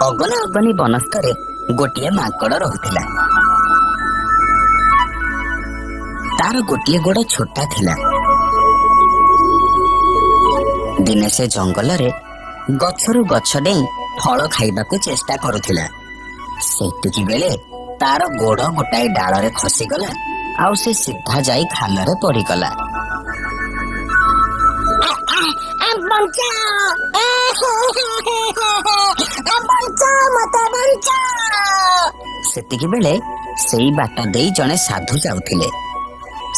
ଅଗନା ଅଗନି ବନସ୍ତରେ ଗୋଟିଏ ମାଙ୍କଡ ରହୁଥିଲା। ତାର ଗୋଟିଏ ଗୋଡ ଛୋଟା ଥିଲା। ଦିନେ ସେ ଜଙ୍ଗଲରେ ଗଛରୁ ଗଛ ଡେଇଁ ଫଳ ଖାଇବାକୁ ଚେଷ୍ଟା କରୁଥିଲା। ସେତିକି ବେଳେ ତାର ଗୋଡ ଗୋଟାଏ ଡାଳରେ ଖସିଗଲା ଆଉ ସେ ସିଧା ଯାଇ ଖାଲରେ ପଡିଗଲା। ସେତିକି ବେଳେ ସେଇ ବାଟ ଦେଇ ଜଣେ ସାଧୁ ଯାଉଥିଲେ।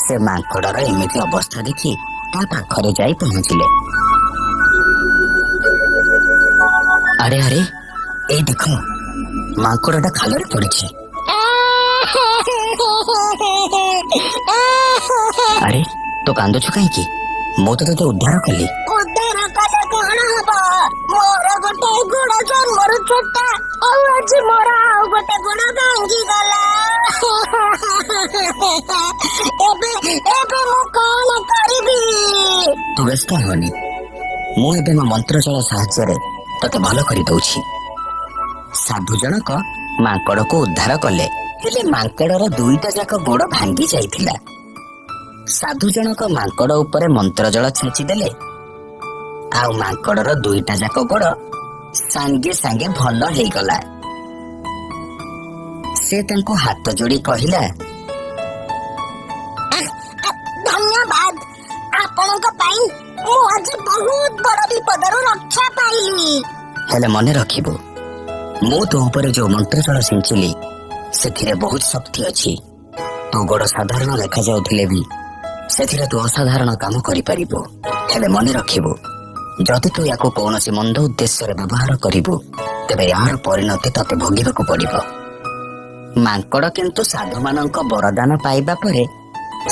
ସେ ମାଙ୍କଡର ଏମିତି ଅବସ୍ଥା ଦେଖି ତା ପାଖରେ ଯାଇ ପହଞ୍ଚିଲେ। ଆରେ ଆରେ ଏଇ ଦେଖ, ମାଙ୍କଡଟା ଖାଲରେ ପଡିଛି। ଆରେ ତୁ କାନ୍ଦୁଛୁ କାହିଁକି? ମୁଁ ତ ତତେ ଉଦ୍ଧାର କଲି। ଉଦ୍ଧାର କଲେ କଣ ହବ? ମୋର ଗୋଟେ ଗୋଡ ଜନ୍ମରୁ ଛୋଟା, ଆଉ ଆଜି ମୋର ଆଉ ଗୋଟେ ଗୋଡ ଭାଙ୍ଗିଗଲା। ଏବେ ମୁଁ କଣ କରିବି? ତୁ ବ୍ୟସ୍ତ ହନି, ମୁଁ ଏବେ ମୋ ମନ୍ତ୍ରଜଳ ସାହାଯ୍ୟରେ ତତେ ଭଲ କରିଦଉଛି। ସାଧୁ ଜଣକ ମାଙ୍କଡକୁ ଉଦ୍ଧାର କଲେ, ହେଲେ ମାଙ୍କଡର ଦୁଇଟା ଯାକ ଗୋଡ ଭାଙ୍ଗି ଯାଇଥିଲା। ସାଧୁ ଜଣକ ମାଙ୍କଡ ଉପରେ ମନ୍ତ୍ରଜଳ ଛିଞ୍ଚିଦେଲେ, ଆଉ ମାଙ୍କଡର ଦୁଇଟା ଯାକ ଗୋଡ ସାଙ୍ଗେ ସାଙ୍ଗେ ଭଲ ହେଇଗଲା। ସେ ତାଙ୍କୁ ହାତ ଯୋଡି କହିଲା, ଧନ୍ୟବାଦ, ଆପଣଙ୍କ ପାଇଁ ମୁଁ ଆଜି ବହୁତ ବଡ ବିପଦରୁ ରକ୍ଷା ପାଇଲି। ହେଲେ ମନେ ରଖିବୁ, ମୁଁ ତୋ ଉପରେ ଯୋଉ ମନ୍ତ୍ରଜଳ ସିଞ୍ଚିଲି ସେଥିରେ ବହୁତ ଶକ୍ତି ଅଛି। ତୋ ଗୋଡ ସାଧାରଣ ଦେଖାଯାଉଥିଲେ ବି ସେଥିରେ ତୁ ଅସାଧାରଣ କାମ କରିପାରିବୁ। ହେଲେ ମନେ ରଖିବୁ, ଯଦି ତୁ ୟାକୁ କୌଣସି ମନ୍ଦ ଉଦ୍ଦେଶ୍ୟରେ ବ୍ୟବହାର କରିବୁ ତେବେ ଏହାର ପରିଣତି ତତେ ଭୋଗିବାକୁ ପଡିବ। ମାଙ୍କଡ କିନ୍ତୁ ସାଧୁମାନଙ୍କ ବରଦାନ ପାଇବା ପରେ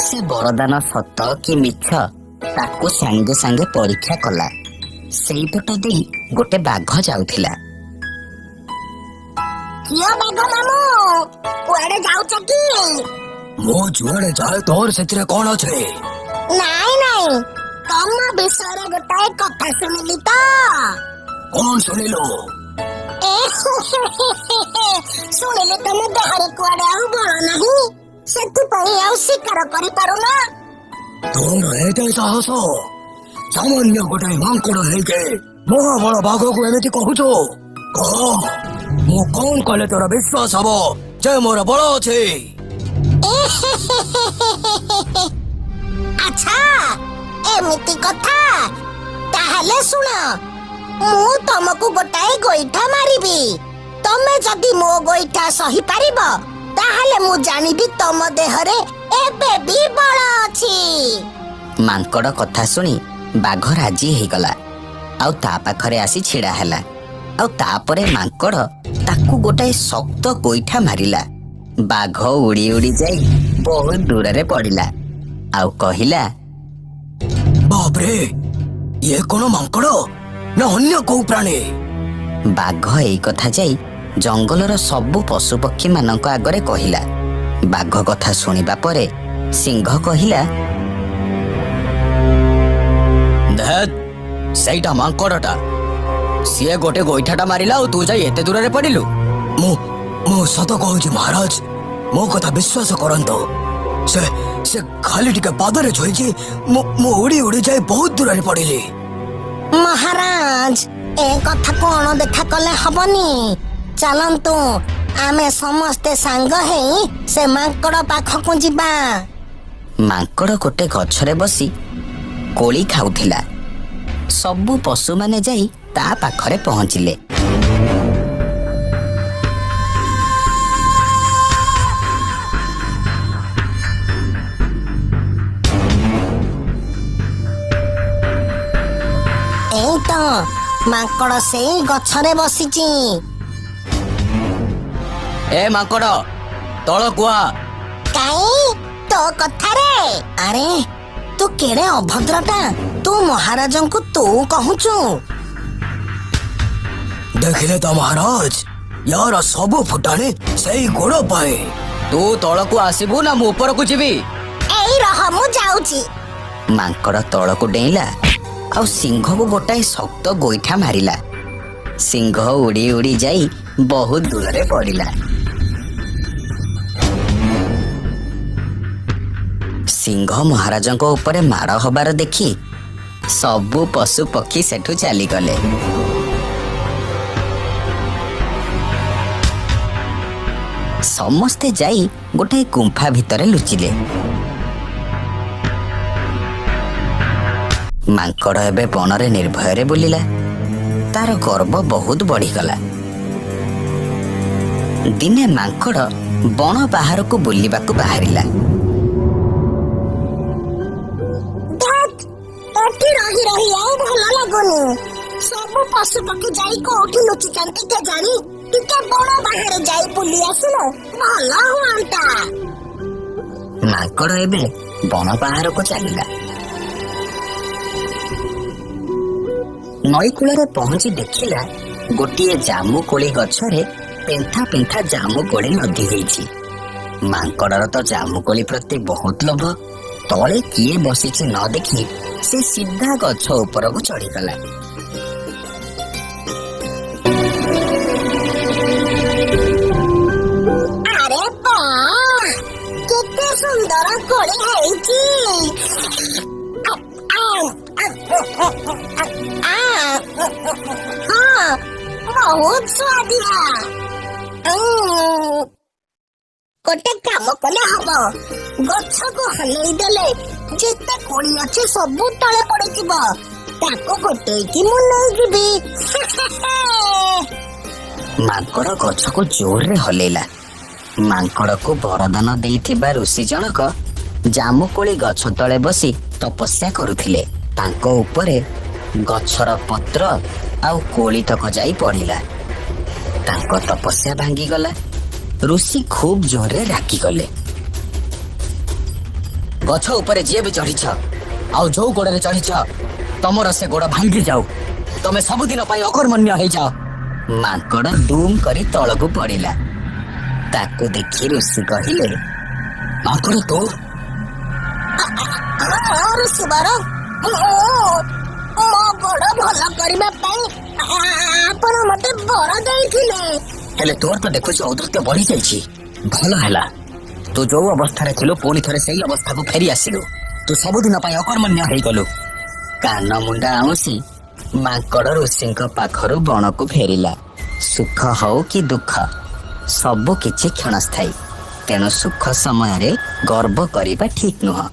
ସେ ବରଦାନ ସତ କି ମିଛ ତାକୁ ସାଙ୍ଗେ ସାଙ୍ଗେ ପରୀକ୍ଷା କଲା। ସେଇପଟ ଦେଇ ଗୋଟେ ବାଘ ଯାଉଥିଲା। କିଏ ବାଘ ମାମୁଁ, କୁଆଡେ ଯାଉଛ କି? ମୁଁ ଯୁଆଡେ ଯାଏ ତୋର ସେଥିରେ କଣ ଅଛି? ନାଇଁ ନାଇଁ, ତମ ବିଷୟରେ ଗୋଟାଏ କଥା ଶୁଣିଲି ତ। କଣ ଶୁଣିଲୁ? ଶୁଣିଲି ତମ ଦେହରେ କୁଆଡେ ଆଉ ବଳ ନାହିଁ, ସେଥିପାଇଁ ଆଉ ଶିକାର କରିପାରୁନ। ତୋର ଏତେ ସାହସ? ସାମାନ୍ୟ ଗୋଟାଏ ମାଙ୍କଡ ହେଇକି ମହାବଳ ବାଘକୁ ଏମିତି କହୁଛୁ? କହ, ମୁଁ କଣ କଲେ ତୋର ବିଶ୍ୱାସ ହବ ଯେ ମୋର ବଳ ଅଛି? ଆଚ୍ଛା, ଏମିତି କଥା। ତାହେଲେ ଶୁଣ, ମୁଁ ତମକୁ ଗୋଟାଏ ଗୋଇଠା ମାରିବି। ତମେ ଯଦି ମୋ ଗୋଇଠା ସହିପାରିବ ତାହେଲେ ମୁଁ ଜାଣିବି ତମ ଦେହରେ ଏବେ ବି ବଳ ଅଛି। ମାଙ୍କଡ କଥା ଶୁଣି ବାଘ ରାଜି ହେଇଗଲା ଆଉ ତା ପାଖରେ ଆସି ଛିଡା ହେଲା। ଆଉ ତାପରେ ମାଙ୍କଡ ତାକୁ ଗୋଟାଏ ଶକ୍ତ ଗୋଇଠା ମାରିଲା। ବାଘ ଉଡି ଉଡି ଯାଇ ବହୁତ ଦୂରରେ ପଡିଲା ଆଉ କହିଲା, ବାପରେ, ଇଏ କଣ ମାଙ୍କଡ ନା ଅନ୍ୟ କୋଉ ପ୍ରାଣୀ? ବାଘ ଏଇ କଥା ଯାଇ ଜଙ୍ଗଲର ସବୁ ପଶୁପକ୍ଷୀ ମାନଙ୍କ ଆଗରେ କହିଲା। ବାଘ କଥା ଶୁଣିବା ପରେ ସିଂହ କହିଲା, ସେଇଟା ମାଙ୍କଡଟା, ସିଏ ଗୋଟେ ଗୋଇଠାଟା ମାରିଲା ଆଉ ତୁ ଯାଇ ଏତେ ଦୂରରେ ପଡିଲୁ। ମୁଁ ସତ କହୁଛି ମହାରାଜ, ମୋ କଥା ବିଶ୍ୱାସ କରନ୍ତୁ। ସେ ଖାଲି ଟିକେ ପାଦରେ ଛୁଇଁଛି, ମୁଁ ଉଡି ଉଡି ଯାଇ ବହୁତ ଦୂରରେ ପଡିଲି। ମହାରାଜ, ଏ କଥାକୁ ଅଣଦେଖା କଲେ ହବନି। ଚାଲନ୍ତୁ, ଆମେ ସମସ୍ତେ ସାଙ୍ଗ ହେଇ ସେ ମାଙ୍କଡ ପାଖକୁ ଯିବା। ମାଙ୍କଡ ଗୋଟେ ଗଛରେ ବସି କୋଳି ଖାଉଥିଲା। ସବୁ ପଶୁମାନେ ଯାଇ ତା ପାଖରେ ପହଞ୍ଚିଲେ। ଏଇ ତ ମାଙ୍କଡ ସେଇ ଗଛରେ ବସିଛି। ଏ ମାଙ୍କଡ, ତଳକୁ ଆ। କାଇଁ ତୋ କଥାରେ? ଆରେ ତୁ କେଡେ ଅଭଦ୍ରଟା, ତୁ ମହାରାଜଙ୍କୁ ତୁ କହୁଛୁ? ଦେଖିଲେ ତ ମହାରାଜ, ୟାର ସବୁ ଫୁଟାଣି ସେଇ ଗୋଡ ପାଇଁ। ତୁ ତଳକୁ ଆସିବୁ ନା ମୁଁ ଉପରକୁ ଯିବି? ଏଇ ରହ, ମୁଁ ଯାଉଛି। ମାଙ୍କଡ ତଳକୁ ଡେଇଁଲା ଆଉ ସିଂହକୁ ଗୋଟାଏ ଶକ୍ତ ଗୋଇଠା ମାରିଲା। ସିଂହ ଉଡ଼ି ଉଡ଼ି ଯାଇ ବହୁତ ଦୂରରେ ପଡ଼ିଲା। ସିଂହ ମହାରାଜଙ୍କ ଉପରେ ମାଡ଼ ହବାର ଦେଖି ସବୁ ପଶୁ ପକ୍ଷୀ ସେଠୁ ଚାଲିଗଲେ। ସମସ୍ତେ ଯାଇ ଗୋଟାଏ ଗୁମ୍ଫା ଭିତରେ ଲୁଚିଲେ। ମାଙ୍କଡ଼ ଏବେ ବନରେ ନିର୍ଭୟରେ ବୁଲିଲା। ତାର ଗର୍ବ ବହୁତ ବଢିଗଲା। ଦିନେ ମାଙ୍କଡ଼ ବଣ ବାହାରକୁ ବୁଲିବାକୁ ବାହାରିଲା। ଏଠି ରହି ରହି ଆଉ ଭଲ ଲାଗୁନି। ସବୁ ପଶୁ ପକ୍ଷୀ ଯାଇ କୋଉଠି ଲୁଚିଛନ୍ତି କେଜାଣି। ଟିକେ ବଣ ବାହାରେ ଯାଇ ବୁଲି ଆସିଲେ ଭଲ ହୁଅନ୍ତା। ମାଙ୍କଡ଼ ଏବେ ବଣ ବାହାରକୁ ଚାଲିଲା। ନଈ କୂଳରେ ପହଞ୍ଚି ଦେଖିଲା ଗୋଟିଏ ଜାମୁ କୋଳି ଗଛରେ ପେନ୍ଥା ପେନ୍ଥା ଜାମୁ କୋଳି ଲଦି ହୋଇଛି। ମାଙ୍କଡ଼ର ତ ଜାମୁ କୋଳି ପ୍ରତି ବହୁତ ଲୋଭ। ତଳେ କିଏ ବସିଛି ନ ଦେଖି ସେ ସିଧା ଗଛ ଉପରକୁ ଚଢିଗଲା। ଆରେ ବାଃ, କେତେ ସୁନ୍ଦର କୋଳି ହେଇଛି। ବହୁତ ସ୍ୱାଦିଆ। ଗୋଟେ କାମ କଲେ ହବ, ଗଛକୁ ହଲେଇ ଦେଲେ ଯେତେ କୋଳି ଅଛି ସବୁ ତଳେ ପଡିଯିବ। ତାକୁ ଗୋଟେଇକି ମୁଁ ନେଇଯିବି। ମାଙ୍କଡ଼ ଗଛକୁ ଜୋରରେ ହଲେଇଲା। ମାଙ୍କଡ଼କୁ ବରଦାନ ଦେଇଥିବା ଋଷି ଜଣକ ଜାମୁକୋଳି ଗଛ ତଳେ ବସି ତପସ୍ୟା କରୁଥିଲେ। ତାଙ୍କ ଉପରେ ଗଛର ପତ୍ର ଆଉ କୋଳିତକ ଯାଇ ପଡ଼ିଲା। ତାଙ୍କ ତପସ୍ୟା ଭାଙ୍ଗିଗଲା। ଋଷି ଖୁବ୍ ଜୋରରେ ରାଗିଗଲେ। ଗଛ ଉପରେ ଯିଏ ବି ଚଢିଛ ଆଉ ଯୋଉ ଗୋଡରେ ଚଢିଛ, ତମର ସେ ଗୋଡ ଭାଙ୍ଗି ଯାଉ। ତମେ ସବୁଦିନ ପାଇଁ ଅକର୍ମଣ୍ୟ ହେଇଯାଅ। ମାଙ୍କଡ଼ ଦୁମ୍ କରି ତଳକୁ ପଡ଼ିଲା। ତାକୁ ଦେଖି ଋଷି କହିଲେ, ମାଙ୍କଡ଼ ତୁ? ଋଷିବର, ମୋ ଗୋଡ ଭଲ କରିବା ପାଇଁ ଆପଣ ମତେ ବର ଦେଇଥିଲେ। ହେଲେ ତୋର ତ ଦେଖୁଛୁ ଔଦ୍ଧତ୍ୟ ବଢି ଯାଇଛି। ଭଲ ହେଲା, ତୁ ଯୋଉ ଅବସ୍ଥାରେ ଥିଲୁ ପୁଣି ଥରେ ସେଇ ଅବସ୍ଥାକୁ ଫେରି ଆସିଲୁ। ତୁ ସବୁଦିନ ପାଇଁ ଅକର୍ମଣ୍ୟ ହେଇଗଲୁ। କାନ ମୁଣ୍ଡା ଆଉଁସି ମାଙ୍କଡ଼ ଋଷିଙ୍କ ପାଖରୁ ବଣକୁ ଫେରିଲା। ସୁଖ ହଉ କି ଦୁଃଖ, ସବୁ କିଛି କ୍ଷଣସ୍ଥାୟୀ। ତେଣୁ ସୁଖ ସମୟରେ ଗର୍ବ କରିବା ଠିକ୍ ନୁହଁ।